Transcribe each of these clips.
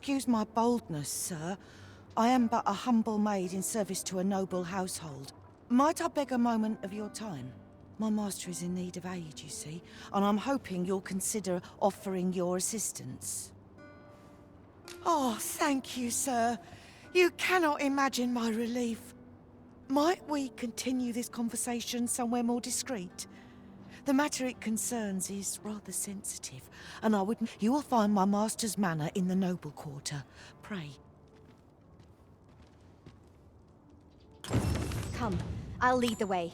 excuse my boldness, sir. I am but a humble maid in service to a noble household. Might I beg a moment of your time? My master is in need of aid, you see, and I'm hoping you'll consider offering your assistance. Oh, thank you, sir. You cannot imagine my relief. Might we continue this conversation somewhere more discreet? The matter it concerns is rather sensitive, and I wouldn't... You will find my master's manor in the noble quarter. Pray. Come, I'll lead the way.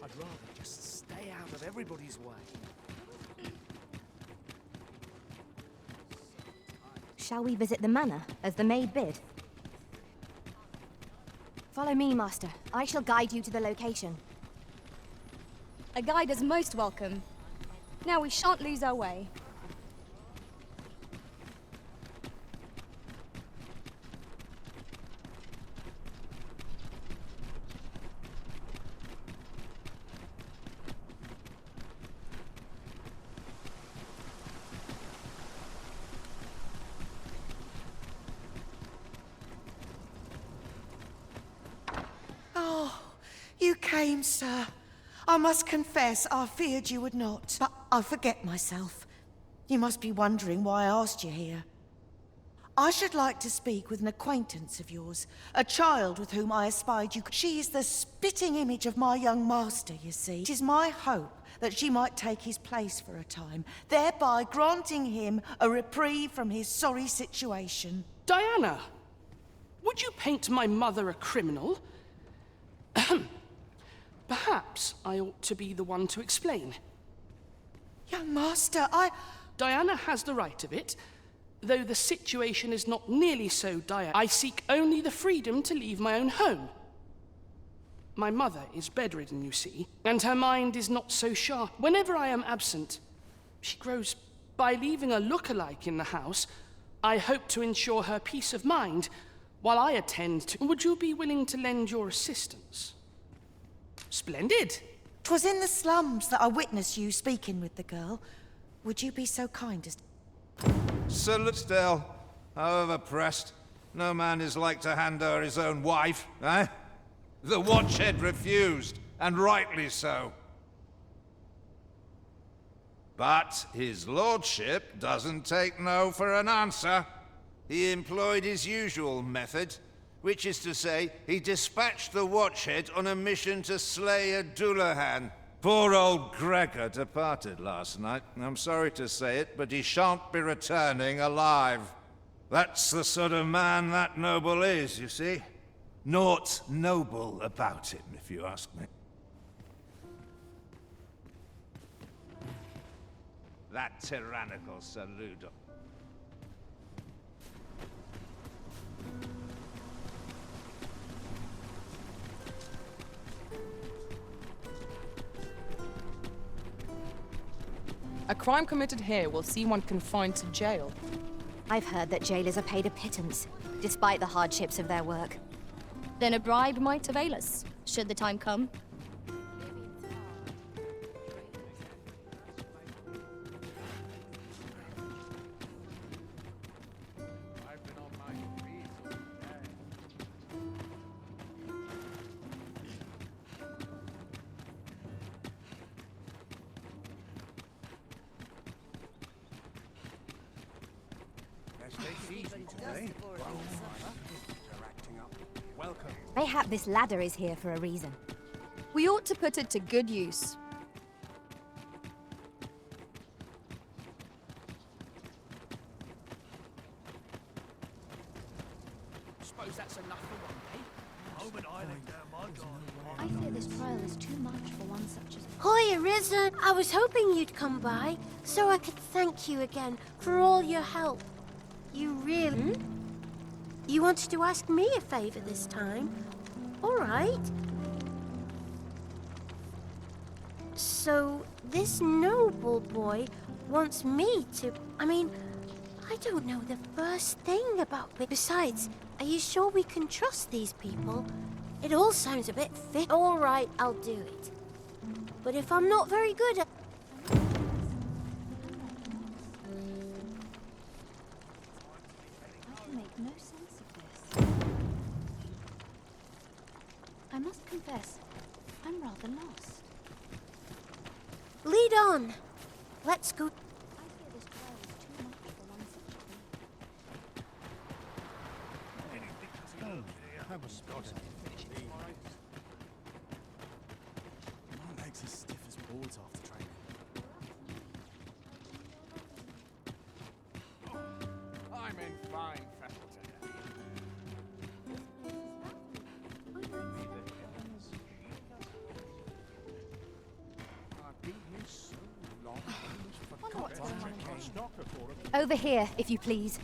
I'd rather just stay out of everybody's way. Shall we visit the manor, as the maid bid? Follow me, master. I shall guide you to the location. A guide is most welcome. Now we shan't lose our way. You came, sir. I must confess, I feared you would not. But I forget myself. You must be wondering why I asked you here. I should like to speak with an acquaintance of yours, a child with whom I espied you. She is the spitting image of my young master, you see. It is my hope that she might take his place for a time, thereby granting him a reprieve from his sorry situation. Diana! Would you paint my mother a criminal? Ahem. Perhaps I ought to be the one to explain. Young master, Diana has the right of it, though the situation is not nearly so dire. I seek only the freedom to leave my own home. My mother is bedridden, you see, and her mind is not so sharp. Whenever I am absent, she grows. By leaving a look-alike in the house, I hope to ensure her peace of mind while I attend to... Would you be willing to lend your assistance? Splendid. 'Twas in the slums that I witnessed you speaking with the girl. Would you be so kind as... Salute still, however pressed. No man is like to hand her his own wife, eh? The watchhead refused, and rightly so. But his lordship doesn't take no for an answer. He employed his usual method, which is to say, he dispatched the watchhead on a mission to slay a Dullahan. Poor old Gregor departed last night. I'm sorry to say it, but he shan't be returning alive. That's the sort of man that noble is, you see. Naught noble about him, if you ask me. That tyrannical saludo. A crime committed here will see one confined to jail. I've heard that jailers are paid a pittance, despite the hardships of their work. Then a bribe might avail us, should the time come. Mayhap this ladder is here for a reason. We ought to put it to good use. Suppose that's enough for one day. I fear this trial is too much for one such as... Hi, Arisen! I was hoping you'd come by, so I could thank you again for all your help. You really... You wanted to ask me a favor this time? All right. So, this noble boy wants me to... I mean, I don't know the first thing about it. Besides, Are you sure we can trust these people? It all sounds a bit fit. All right, I'll do it. But if I'm not very good at... I can make no sense of this. I must confess, I'm rather lost. Lead on. Let's go. I fear this trial is too much for one such a thing. I was spotted. My legs are stiff as boards after training. I'm in fine fettle today. I've been here so long, I almost forgot to check our stock before it. Over here, if you please.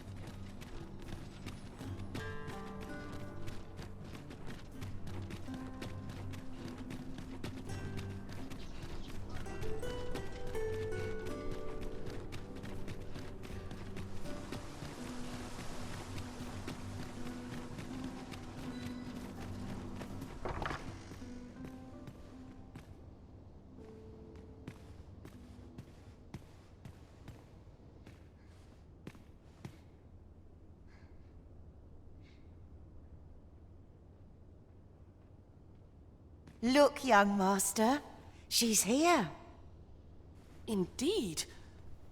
Look, young master. She's here. Indeed.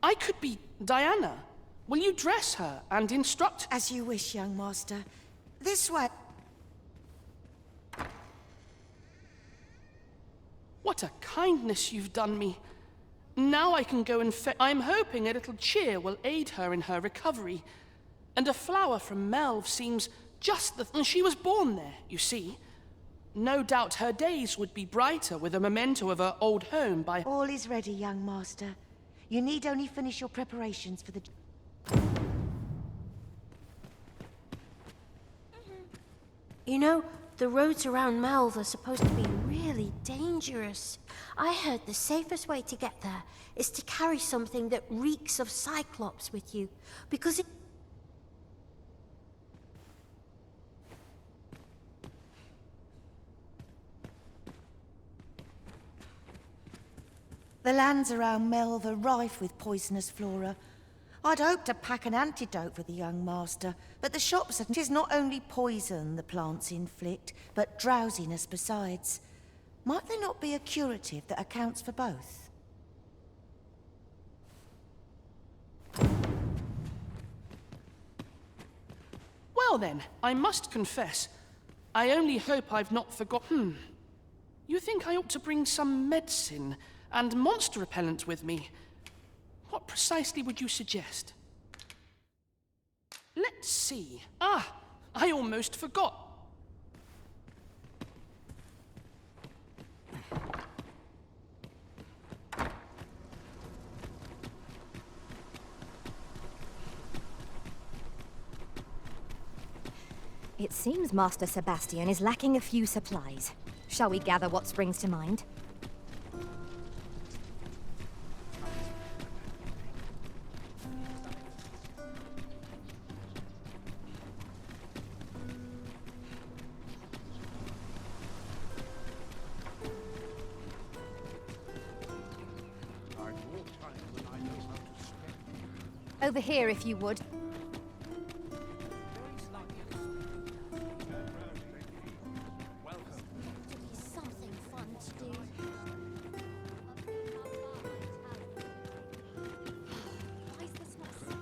I could be Diana. Will you dress her and instruct? As you wish, young master. This way. What a kindness you've done me. Now I can go and I'm hoping a little cheer will aid her in her recovery. And a flower from Melve seems just the... And she was born there, you see. No doubt her days would be brighter with a memento of her old home by... All is ready, young master. You need only finish your preparations for the... You know, the roads around Melve are supposed to be really dangerous. I heard the safest way to get there is to carry something that reeks of Cyclops with you, because it... The lands around Melve are rife with poisonous flora. I'd hoped to pack an antidote for the young master, but the shops said 'tis not only poison the plants inflict, but drowsiness besides. Might there not be a curative that accounts for both? Well then, I must confess, I only hope I've not forgotten. You think I ought to bring some medicine and monster repellent with me? What precisely would you suggest? Let's see. Ah, I almost forgot. It seems Master Sebastian is lacking a few supplies. Shall we gather what springs to mind? Over here, if you would. Something fun to do. Why is this not second?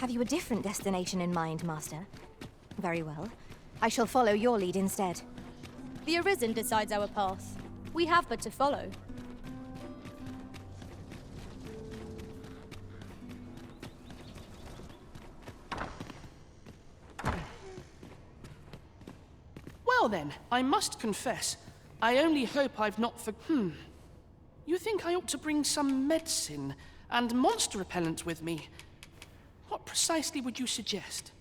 Have you a different destination in mind, Master? Very well. I shall follow your lead instead. The Arisen decides our path. We have but to follow. Well then, I must confess, I only hope I've not You think I ought to bring some medicine and monster repellent with me? What precisely would you suggest?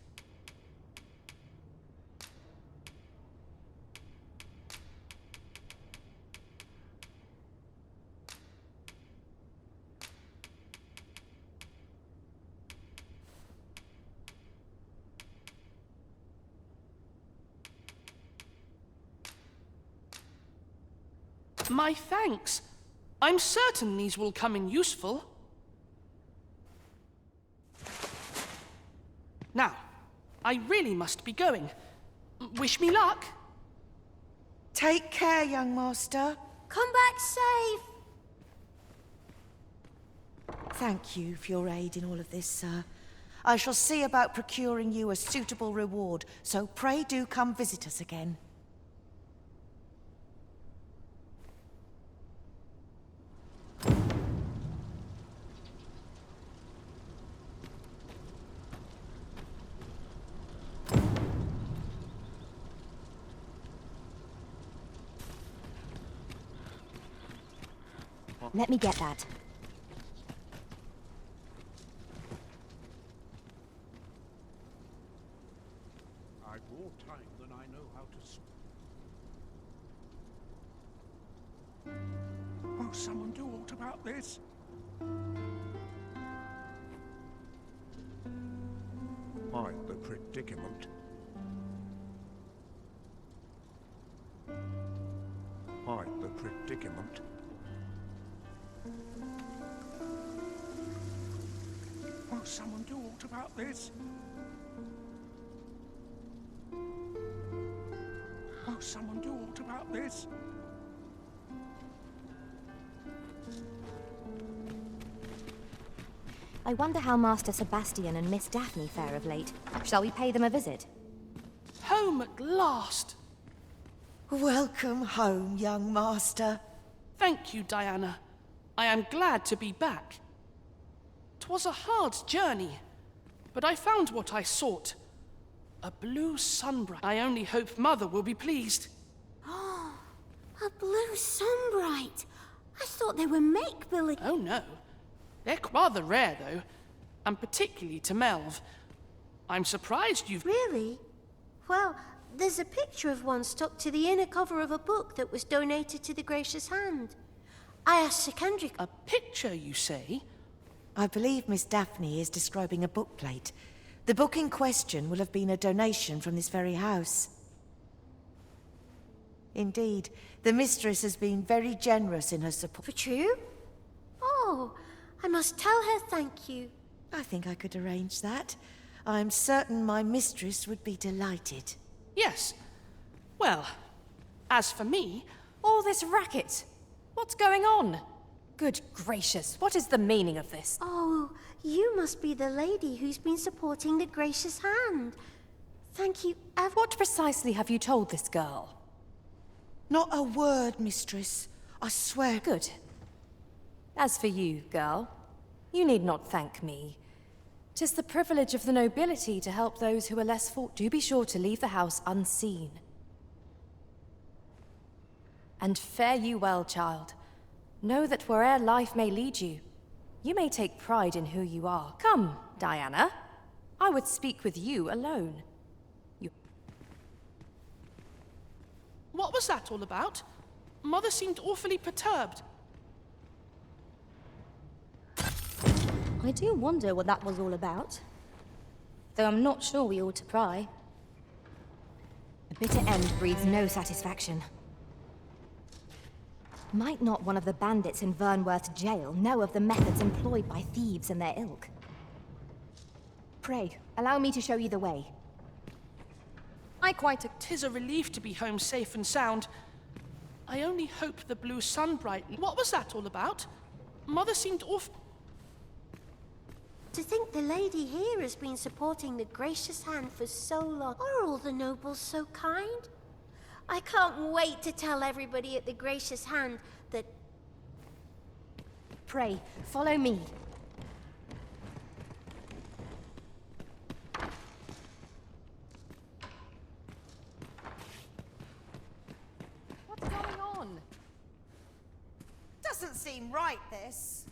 My thanks. I'm certain these will come in useful. Now, I really must be going. Wish me luck. Take care, young master. Come back safe. Thank you for your aid in all of this, sir. I shall see about procuring you a suitable reward, so pray do come visit us again. Let me get that. I've more time than I know how to... Won't someone do aught about this? Quite the predicament. Quite the predicament. Won't someone do aught about this? Won't someone do aught about this? I wonder how Master Sebastian and Miss Daphne fare of late. Shall we pay them a visit? Home at last. Welcome home, young master. Thank you, Diana. I am glad to be back. 'Twas a hard journey, but I found what I sought. A blue sunbright. I only hope Mother will be pleased. A blue sunbright. I thought they were make-believe. Oh no. They're rather rare, though, and particularly to Melv. I'm surprised you've... Really? Well, there's a picture of one stuck to the inner cover of a book that was donated to the Gracious Hand. I asked Sir Kendrick. A picture, you say? I believe Miss Daphne is describing a bookplate. The book in question will have been a donation from this very house. Indeed, the mistress has been very generous in her support. For true? Oh, I must tell her thank you. I think I could arrange that. I'm certain my mistress would be delighted. Yes. Well, as for me... All this racket. What's going on? Good gracious, what is the meaning of this? Oh, you must be the lady who's been supporting the Gracious Hand. Thank you ever... What precisely have you told this girl? Not a word, mistress. I swear. Good. As for you, girl, you need not thank me. 'Tis the privilege of the nobility to help those who are less fortunate. Do be sure to leave the house unseen. And fare you well, child. Know that where'er life may lead you, you may take pride in who you are. Come, Diana. I would speak with you alone. What was that all about? Mother seemed awfully perturbed. I do wonder what that was all about. Though I'm not sure we ought to pry. A bitter end breeds no satisfaction. Might not one of the bandits in Vernworth jail know of the methods employed by thieves and their ilk? Pray, allow me to show you the way. Tis a relief to be home safe and sound. I only hope the blue sunbright... What was that all about? Mother seemed To think the lady here has been supporting the Gracious Hand for so long. Are all the nobles so kind? I can't wait to tell everybody at the Gracious Hand that... Pray, follow me. What's going on? Doesn't seem right, this.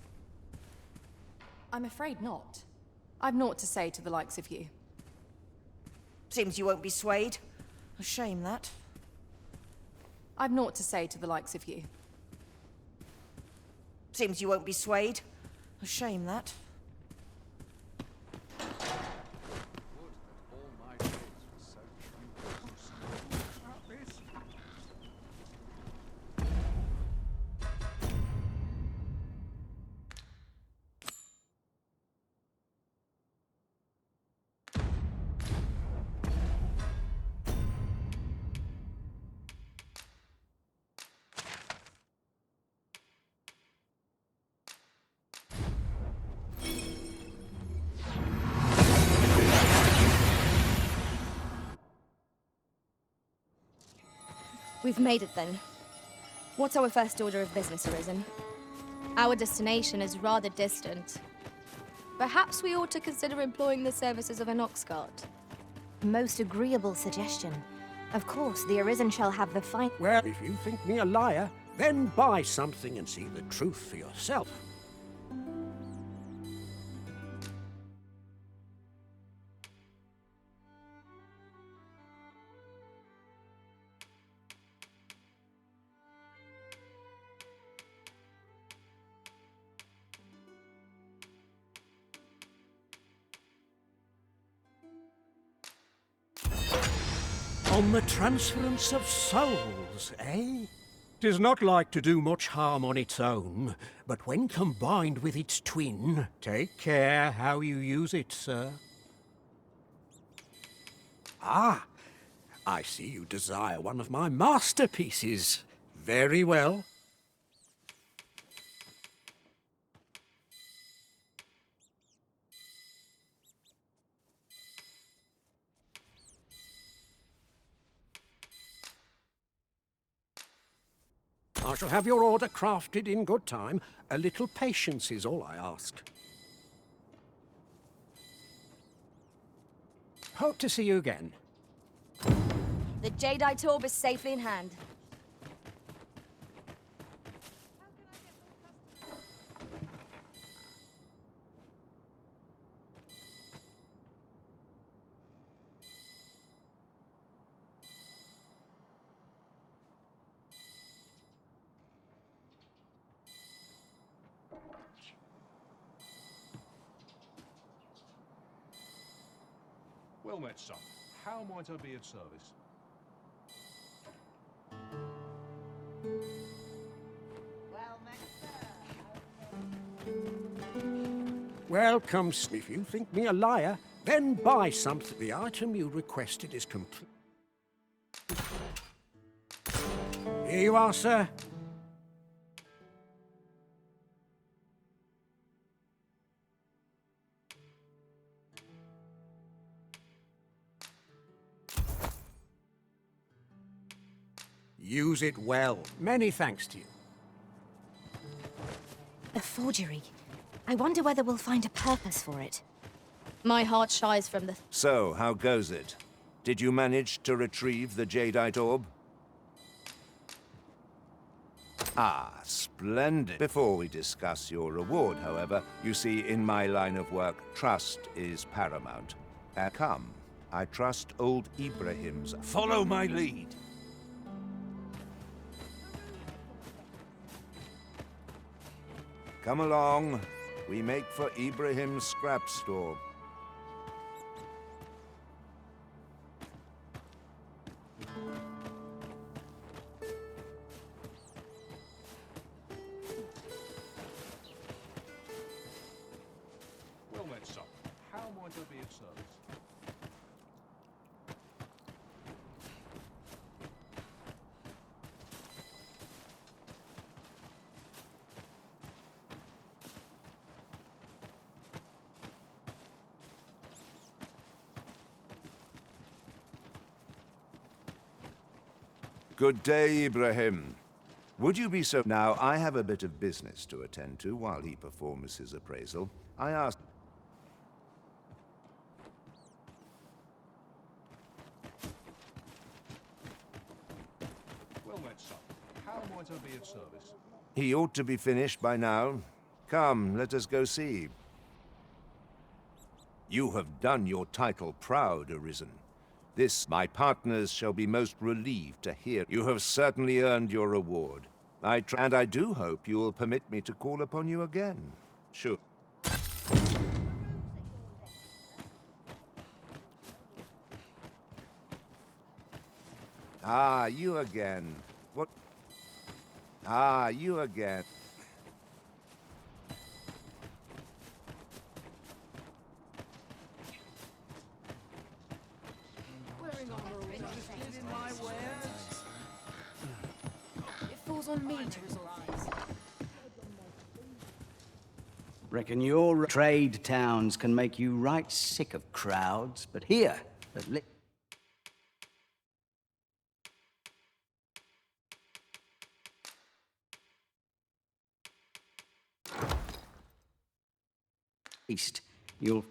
I'm afraid not. I've naught to say to the likes of you. Seems you won't be swayed. A shame, that. I've naught to say to the likes of you. Seems you won't be swayed. A shame, that. We've made it then. What's our first order of business, Arisen? Our destination is rather distant. Perhaps we ought to consider employing the services of an ox cart. Most agreeable suggestion. Of course, the Arisen shall have the fine. Well, if you think me a liar, then buy something and see the truth for yourself. On the transference of souls, eh? 'Tis not like to do much harm on its own, but when combined with its twin, take care how you use it, sir. Ah, I see you desire one of my masterpieces. Very well. I shall have your order crafted in good time. A little patience is all I ask. Hope to see you again. The Jadeite orb is safely in hand. Well met, son. How might I be of service? Welcome, if you think me a liar, then buy something. The item you requested is complete. Here you are, sir. Use it well. Many thanks to you. A forgery. I wonder whether we'll find a purpose for it. My heart shies from the... So, how goes it? Did you manage to retrieve the Jadeite orb? Ah, splendid. Before we discuss your reward, however, you see, in my line of work, trust is paramount. Come, I trust old Ibrahim's. Follow my lead. Come along. We make for Ibrahim's scrap store. Well met, son. How might I be of service? Good day, Ibrahim. Would you be so... Now, I have a bit of business to attend to while he performs his appraisal. I asked... Well met, son. How might I be of service? He ought to be finished by now. Come, let us go see. You have done your title proud, Arisen. This, my partners shall be most relieved to hear. You have certainly earned your reward. And I do hope you will permit me to call upon you again. Sure. Ah, you again. What? Ah, you again. It falls on me to resolve this. Reckon your trade towns can make you right sick of crowds, but here, at least you'll...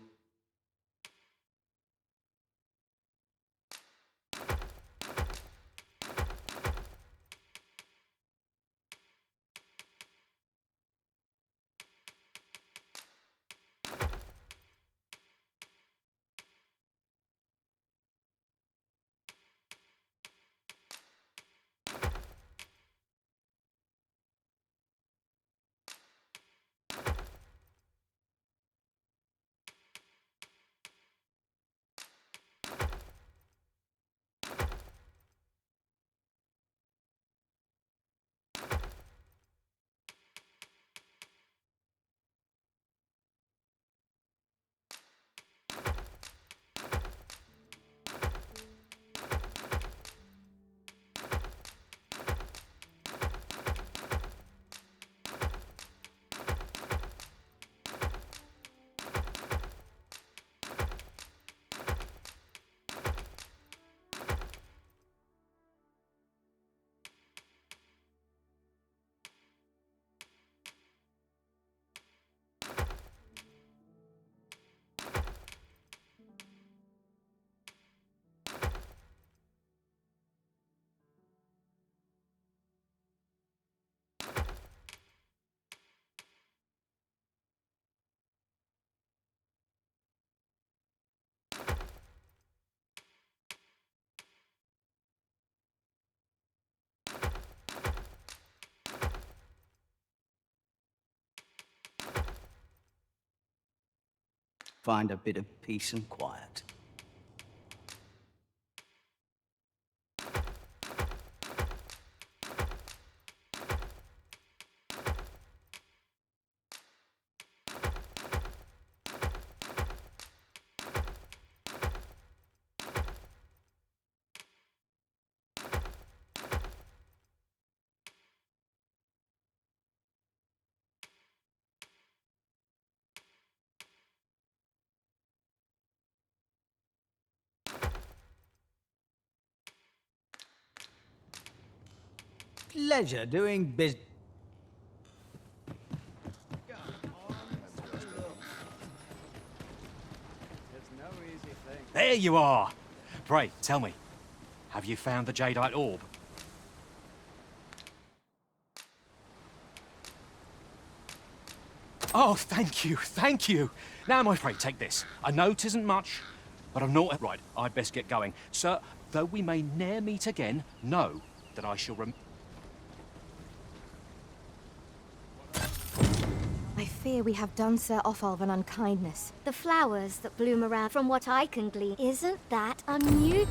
find a bit of peace and quiet. Pleasure doing business. There you are! Pray, tell me, have you found the jadeite orb? Oh, thank you, thank you! Now, my friend, take this. I know 'tisn't much, but I'm not... Right, I'd best get going. Sir, though we may ne'er meet again, know that I shall I fear we have done Sir Offalv an unkindness. The flowers that bloom around, from what I can glean, isn't that unusual?